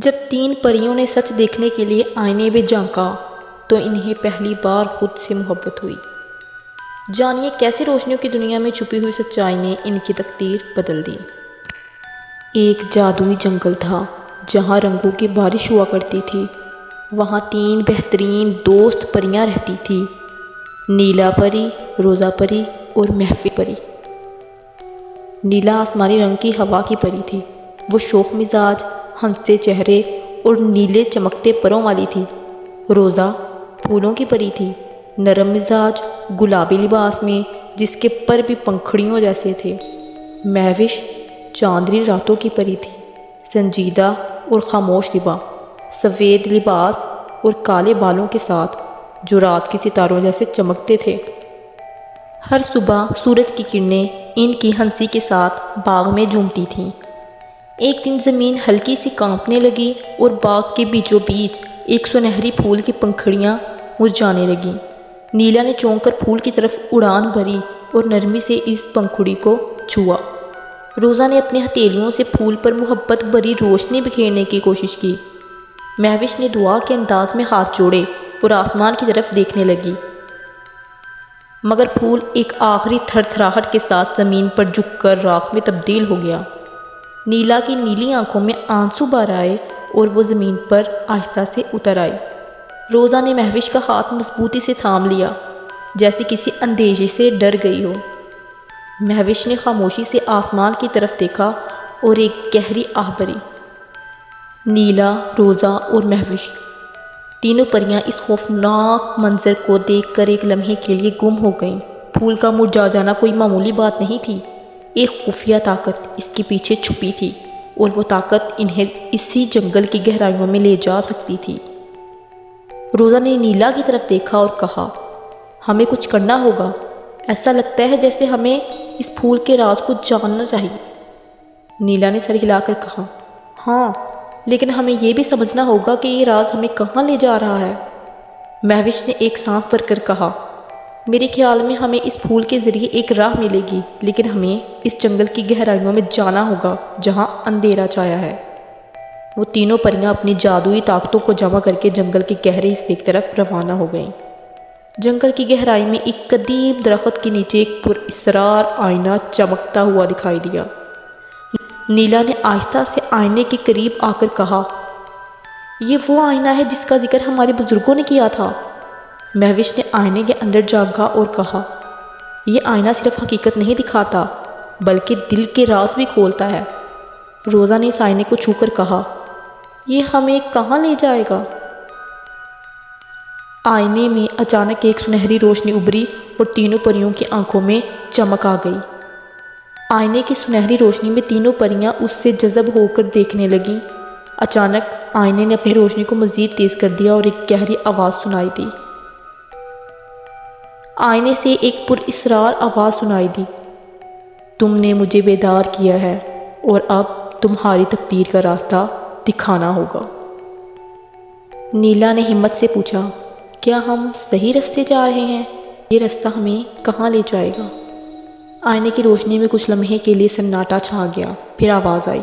جب تین پریوں نے سچ دیکھنے کے لیے آئینے میں جھانکا تو انہیں پہلی بار خود سے محبت ہوئی۔ جانیے کیسے روشنیوں کی دنیا میں چھپی ہوئی سچائی نے ان کی تقدیر بدل دی۔ ایک جادوئی جنگل تھا جہاں رنگوں کی بارش ہوا کرتی تھی۔ وہاں تین بہترین دوست پریاں رہتی تھیں، نیلا پری، روزا پری اور مہوش پری۔ نیلا آسمانی رنگ کی ہوا کی پری تھی۔ وہ شوخ مزاج، ہنستے چہرے اور نیلے چمکتے پروں والی تھی۔ روزا پھولوں کی پری تھی، نرم مزاج، گلابی لباس میں جس کے پر بھی پنکھڑیوں جیسے تھے۔ مہوش چاندنی راتوں کی پری تھی، سنجیدہ اور خاموش طبع، سفید لباس اور کالے بالوں کے ساتھ جو رات کے ستاروں جیسے چمکتے تھے۔ ہر صبح سورج کی کرنیں ان کی ہنسی کے ساتھ باغ میں جھومتی تھیں۔ ایک دن زمین ہلکی سی کانپنے لگی اور باغ کے بیچوں بیچ ایک سنہری پھول کی پنکھڑیاں مرجھانے لگیں۔ نیلا نے چونک کر پھول کی طرف اڑان بھری اور نرمی سے اس پنکھڑی کو چھوا۔ روزا نے اپنی ہتھیلیوں سے پھول پر محبت بھری روشنی بکھیرنے کی کوشش کی۔ مہوش نے دعا کے انداز میں ہاتھ جوڑے اور آسمان کی طرف دیکھنے لگی، مگر پھول ایک آخری تھر تھراہٹ کے ساتھ زمین پر جھک کر راکھ میں تبدیل ہو گیا۔ نیلا کی نیلی آنکھوں میں آنسو بھر آئے اور وہ زمین پر آہستہ سے اتر آئی۔ روزا نے مہوش کا ہاتھ مضبوطی سے تھام لیا، جیسے کسی اندیشے سے ڈر گئی ہو۔ مہوش نے خاموشی سے آسمان کی طرف دیکھا اور ایک گہری آہ بھری۔ نیلا، روزا اور مہوش تینوں پریاں اس خوفناک منظر کو دیکھ کر ایک لمحے کے لیے گم ہو گئیں۔ پھول کا مرجھا جانا کوئی معمولی بات نہیں تھی، ایک خفیہ طاقت اس کے پیچھے چھپی تھی اور وہ طاقت انہیں اسی جنگل کی گہرائیوں میں لے جا سکتی تھی۔ روزا نے نیلا کی طرف دیکھا اور کہا، ہمیں کچھ کرنا ہوگا، ایسا لگتا ہے جیسے ہمیں اس پھول کے راز کو جاننا چاہیے۔ نیلا نے سر ہلا کر کہا، ہاں، لیکن ہمیں یہ بھی سمجھنا ہوگا کہ یہ راز ہمیں کہاں لے جا رہا ہے۔ مہوش نے ایک سانس بھر کر کہا، میرے خیال میں ہمیں اس پھول کے ذریعے ایک راہ ملے گی، لیکن ہمیں اس جنگل کی گہرائیوں میں جانا ہوگا جہاں اندھیرا چھایا ہے۔ وہ تینوں پریاں اپنی جادوئی طاقتوں کو جمع کر کے جنگل کے گہرے حصے کی طرف روانہ ہو گئیں۔ جنگل کی گہرائی میں ایک قدیم درخت کے نیچے ایک پراسرار آئینہ چمکتا ہوا دکھائی دیا۔ نیلا نے آہستہ سے آئینے کے قریب آ کر کہا، یہ وہ آئینہ ہے جس کا ذکر ہمارے بزرگوں نے کیا تھا۔ مہوش نے آئینے کے اندر جھانکا اور کہا، یہ آئینہ صرف حقیقت نہیں دکھاتا بلکہ دل کے راز بھی کھولتا ہے۔ روزا نے اس آئینے کو چھو کر کہا، یہ ہمیں کہاں لے جائے گا؟ آئینے میں اچانک ایک سنہری روشنی ابھری اور تینوں پریوں کی آنکھوں میں چمک آ گئی۔ آئینے کی سنہری روشنی میں تینوں پریاں اس سے جذب ہو کر دیکھنے لگیں۔ اچانک آئینے نے اپنی روشنی کو مزید تیز کر دیا اور ایک گہری آواز سنائی دی۔ آئینے سے ایک پراسرار آواز سنائی دی، تم نے مجھے بیدار کیا ہے اور اب تمہاری تقدیر کا راستہ دکھانا ہوگا۔ نیلا نے ہمت سے پوچھا، کیا ہم صحیح راستے جا رہے ہیں؟ یہ راستہ ہمیں کہاں لے جائے گا؟ آئینے کی روشنی میں کچھ لمحے کے لیے سناٹا چھا گیا، پھر آواز آئی،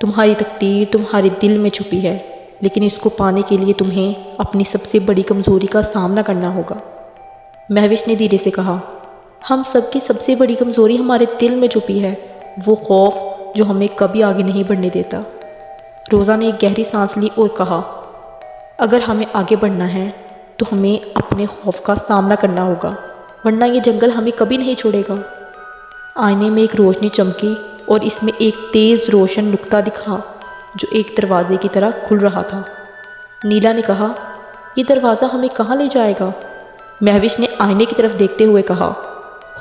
تمہاری تقدیر تمہارے دل میں چھپی ہے، لیکن اس کو پانے کے لیے تمہیں اپنی سب سے بڑی کمزوری کا سامنا کرنا ہوگا۔ مہوش نے دھیرے سے کہا، ہم سب کی سب سے بڑی کمزوری ہمارے دل میں چھپی ہے، وہ خوف جو ہمیں کبھی آگے نہیں بڑھنے دیتا۔ روزا نے ایک گہری سانس لی اور کہا، اگر ہمیں آگے بڑھنا ہے تو ہمیں اپنے خوف کا سامنا کرنا ہوگا، ورنہ یہ جنگل ہمیں کبھی نہیں چھوڑے گا۔ آئینے میں ایک روشنی چمکی اور اس میں ایک تیز روشن نقطہ دکھا جو ایک دروازے کی طرح کھل رہا تھا۔ نیلا نے کہا، یہ دروازہ ہمیں کہاں لے جائے گا؟ مہوش نے آئینے کی طرف دیکھتے ہوئے کہا،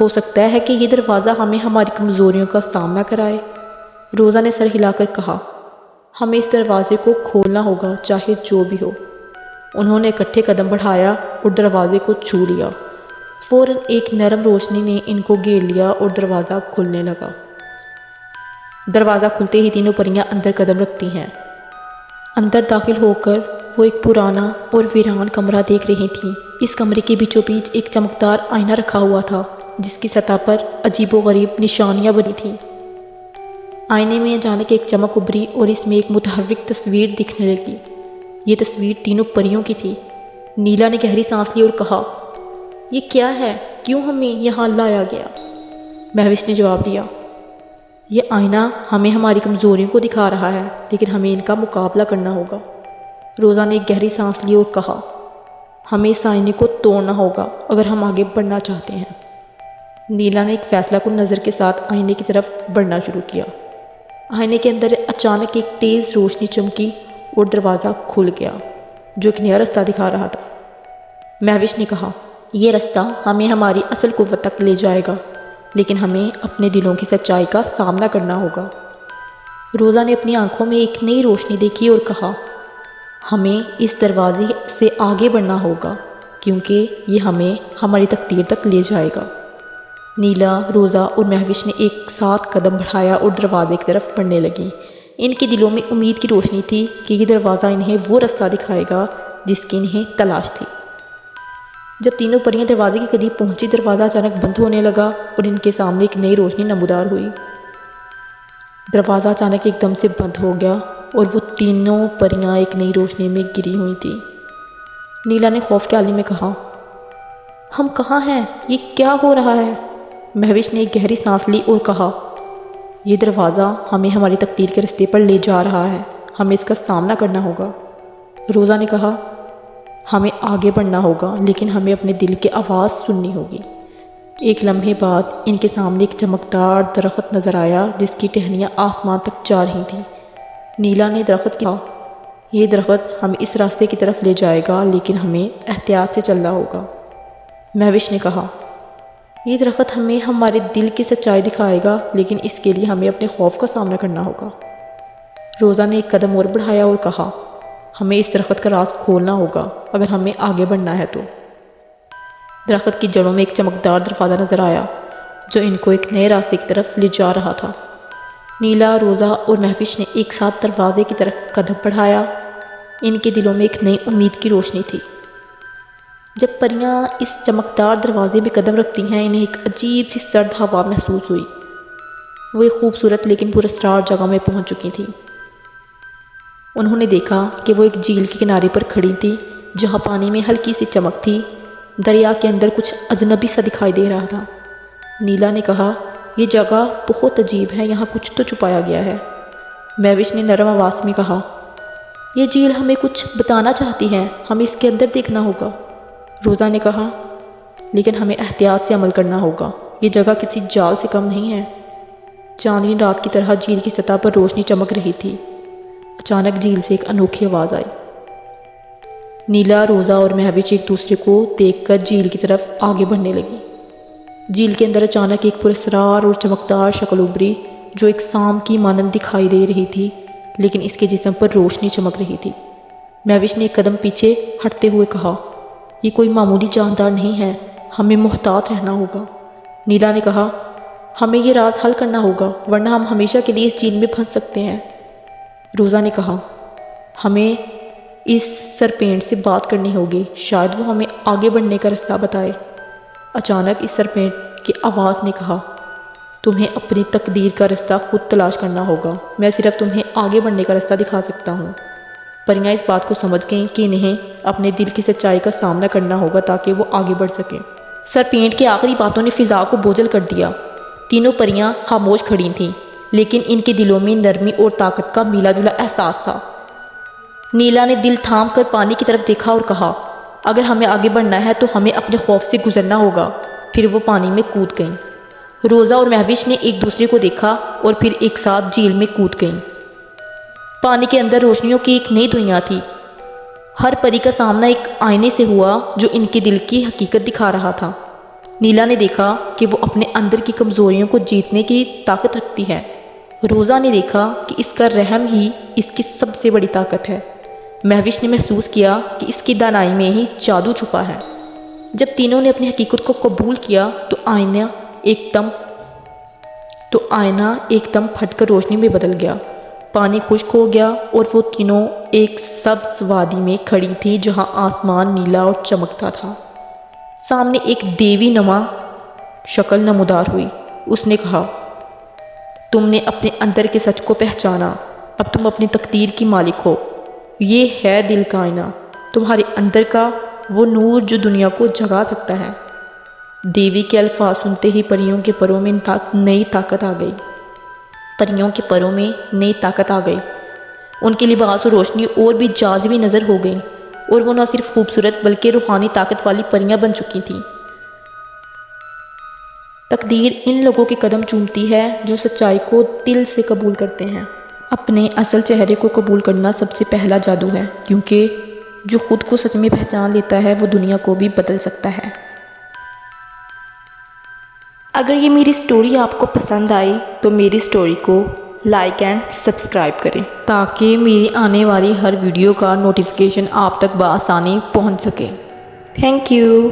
ہو سکتا ہے کہ یہ دروازہ ہمیں ہماری کمزوریوں کا سامنا کرائے۔ روزا نے سر ہلا کر کہا، ہمیں اس دروازے کو کھولنا ہوگا چاہے جو بھی ہو۔ انہوں نے اکٹھے قدم بڑھایا اور دروازے کو چھو لیا۔ فوراً ایک نرم روشنی نے ان کو گھیر لیا اور دروازہ کھلنے لگا۔ دروازہ کھلتے ہی تینوں پریاں اندر قدم رکھتی ہیں۔ اندر داخل ہو کر وہ ایک پرانا اور ویران کمرہ دیکھ رہی تھیں۔ اس کمرے کے بیچوں بیچ ایک چمکدار آئینہ رکھا ہوا تھا جس کی سطح پر عجیب و غریب نشانیاں بنی تھیں۔ آئینے میں اچانک ایک چمک ابھری اور اس میں ایک متحرک تصویر دکھنے لگی۔ یہ تصویر تینوں پریوں کی تھی۔ نیلا نے گہری سانس لی اور کہا، یہ کیا ہے؟ کیوں ہمیں یہاں لایا گیا؟ مہوش نے جواب دیا، یہ آئینہ ہمیں ہماری کمزوریوں کو دکھا رہا ہے، لیکن ہمیں ان کا مقابلہ کرنا ہوگا۔ روزا نے ایک گہری سانس لی اور کہا، ہمیں اس آئینے کو توڑنا ہوگا اگر ہم آگے بڑھنا چاہتے ہیں۔ نیلا نے ایک فیصلہ کن نظر کے ساتھ آئینے کی طرف بڑھنا شروع کیا۔ آئینے کے اندر اچانک ایک تیز روشنی چمکی اور دروازہ کھل گیا جو ایک نیا رستہ دکھا رہا تھا۔ مہوش نے کہا، یہ رستہ ہمیں ہماری اصل قوت تک لے جائے گا، لیکن ہمیں اپنے دلوں کی سچائی کا سامنا کرنا ہوگا۔ روزا نے اپنی آنکھوں میں ایک نئی روشنی دیکھی اور کہا، ہمیں اس دروازے سے آگے بڑھنا ہوگا کیونکہ یہ ہمیں ہماری تقدیر تک لے جائے گا۔ نیلا، روزا اور مہوش نے ایک ساتھ قدم بڑھایا اور دروازے کی طرف بڑھنے لگی۔ ان کے دلوں میں امید کی روشنی تھی کہ یہ دروازہ انہیں وہ رستہ دکھائے گا جس کی انہیں تلاش تھی۔ جب تینوں پریاں دروازے کے قریب پہنچی، دروازہ اچانک بند ہونے لگا اور ان کے سامنے ایک نئی روشنی نمودار ہوئی۔ دروازہ اچانک ایک دم سے بند ہو گیا اور وہ تینوں پریاں ایک نئی روشنی میں گری ہوئی تھیں۔ نیلا نے خوف کے عالم میں کہا، ہم کہاں ہیں؟ یہ کیا ہو رہا ہے؟ مہوش نے ایک گہری سانس لی اور کہا، یہ دروازہ ہمیں ہماری تقدیر کے رستے پر لے جا رہا ہے، ہمیں اس کا سامنا کرنا ہوگا۔ روزا نے کہا، ہمیں آگے بڑھنا ہوگا لیکن ہمیں اپنے دل کی آواز سننی ہوگی۔ ایک لمحے بعد ان کے سامنے ایک چمکدار درخت نظر آیا جس کی ٹہنیاں آسمان تک جا رہی تھیں۔ نیلا نے درخت کہا، یہ درخت ہمیں اس راستے کی طرف لے جائے گا لیکن ہمیں احتیاط سے چلنا ہوگا۔ مہوش نے کہا، یہ درخت ہمیں ہمارے دل کی سچائی دکھائے گا لیکن اس کے لیے ہمیں اپنے خوف کا سامنا کرنا ہوگا۔ روزا نے ایک قدم اور بڑھایا اور کہا، ہمیں اس درخت کا راز کھولنا ہوگا اگر ہمیں آگے بڑھنا ہے تو۔ درخت کی جڑوں میں ایک چمکدار دروازہ نظر آیا جو ان کو ایک نئے راستے کی طرف لے جا رہا تھا۔ نیلا، روزا اور مہوش نے ایک ساتھ دروازے کی طرف قدم بڑھایا۔ ان کے دلوں میں ایک نئی امید کی روشنی تھی۔ جب پریاں اس چمکدار دروازے میں قدم رکھتی ہیں، انہیں ایک عجیب سی سرد ہوا محسوس ہوئی۔ وہ ایک خوبصورت لیکن پراسرار جگہ میں پہنچ چکی تھیں۔ انہوں نے دیکھا کہ وہ ایک جھیل کے کنارے پر کھڑی تھی جہاں پانی میں ہلکی سی چمک تھی۔ دریا کے اندر کچھ اجنبی سا دکھائی دے رہا تھا۔ نیلا نے کہا، یہ جگہ بہت عجیب ہے، یہاں کچھ تو چھپایا گیا ہے۔ مہوش نے نرم آواز میں کہا، یہ جھیل ہمیں کچھ بتانا چاہتی ہے، ہمیں اس کے اندر دیکھنا ہوگا۔ روزا نے کہا، لیکن ہمیں احتیاط سے عمل کرنا ہوگا، یہ جگہ کسی جال سے کم نہیں ہے۔ چاندنی رات کی طرح جھیل کی سطح پر روشنی چمک رہی تھی۔ اچانک جھیل سے ایک انوکھی آواز آئی۔ نیلا، روزا اور مہوش ایک دوسرے کو دیکھ کر جھیل کی طرف آگے بڑھنے لگی۔ جھیل کے اندر اچانک ایک پراسرار اور چمکدار شکل ابھری جو ایک سانپ کی مانند دکھائی دے رہی تھی لیکن اس کے جسم پر روشنی چمک رہی تھی۔ مہوش نے ایک قدم پیچھے ہٹتے ہوئے کہا، یہ کوئی معمولی جاندار نہیں ہے، ہمیں محتاط رہنا ہوگا۔ نیلا نے کہا، ہمیں یہ راز حل کرنا ہوگا ورنہ ہم ہمیشہ کے لیے اس جھیل میں پھنس سکتے ہیں۔ روزا نے کہا، ہمیں اس سرپینٹ سے بات کرنی ہوگی، شاید وہ ہمیں آگے بڑھنے کا رستہ بتائے۔ اچانک اس سرپینٹ کی آواز نے کہا، تمہیں اپنی تقدیر کا رستہ خود تلاش کرنا ہوگا، میں صرف تمہیں آگے بڑھنے کا رستہ دکھا سکتا ہوں۔ پریاں اس بات کو سمجھ گئیں کہ انہیں اپنے دل کی سچائی کا سامنا کرنا ہوگا تاکہ وہ آگے بڑھ سکیں۔ سرپینٹ کی آخری باتوں نے فضا کو بوجھل کر دیا۔ تینوں پریاں خاموش کھڑی تھیں لیکن ان کے دلوں میں نرمی اور طاقت کا ملا جلا احساس تھا۔ نیلا نے دل تھام کر پانی کی طرف دیکھا اور کہا، اگر ہمیں آگے بڑھنا ہے تو ہمیں اپنے خوف سے گزرنا ہوگا۔ پھر وہ پانی میں کود گئیں۔ روزا اور مہوش نے ایک دوسرے کو دیکھا اور پھر ایک ساتھ جھیل میں کود گئیں۔ پانی کے اندر روشنیوں کی ایک نئی دنیا تھی۔ ہر پری کا سامنا ایک آئینے سے ہوا جو ان کے دل کی حقیقت دکھا رہا تھا۔ نیلا نے دیکھا کہ وہ اپنے اندر کی کمزوریوں کو جیتنے کی طاقت رکھتی ہے۔ روزا نے دیکھا کہ اس کا رحم ہی اس کی سب سے بڑی طاقت ہے۔ مہوش نے محسوس کیا کہ اس کی دانائی میں ہی جادو چھپا ہے۔ جب تینوں نے اپنی حقیقت کو قبول کیا تو آئینہ ایک دم پھٹ کر روشنی میں بدل گیا۔ پانی خشک ہو گیا اور وہ تینوں ایک سبز وادی میں کھڑی تھی جہاں آسمان نیلا اور چمکتا تھا۔ سامنے ایک دیوی نما شکل نمودار ہوئی۔ اس نے کہا، تم نے اپنے اندر کے سچ کو پہچانا، اب تم اپنی تقدیر کی مالک ہو۔ یہ ہے دل کا آئینہ، تمہارے اندر کا وہ نور جو دنیا کو جگا سکتا ہے۔ دیوی کے الفاظ سنتے ہی پریوں کے پروں میں نئی طاقت آ گئی۔ پریوں کے پروں میں نئی طاقت آ گئی، ان کے لباس اور روشنی اور بھی جاذبی نظر ہو گئی، اور وہ نہ صرف خوبصورت بلکہ روحانی طاقت والی پریاں بن چکی تھیں۔ تقدیر ان لوگوں کے قدم چومتی ہے جو سچائی کو دل سے قبول کرتے ہیں۔ اپنے اصل چہرے کو قبول کرنا سب سے پہلا جادو ہے، کیونکہ جو خود کو سچ میں پہچان لیتا ہے وہ دنیا کو بھی بدل سکتا ہے۔ اگر یہ میری سٹوری آپ کو پسند آئی تو میری سٹوری کو لائک اینڈ سبسکرائب کریں تاکہ میری آنے والی ہر ویڈیو کا نوٹیفیکیشن آپ تک بآسانی پہنچ سکے۔ Thank you.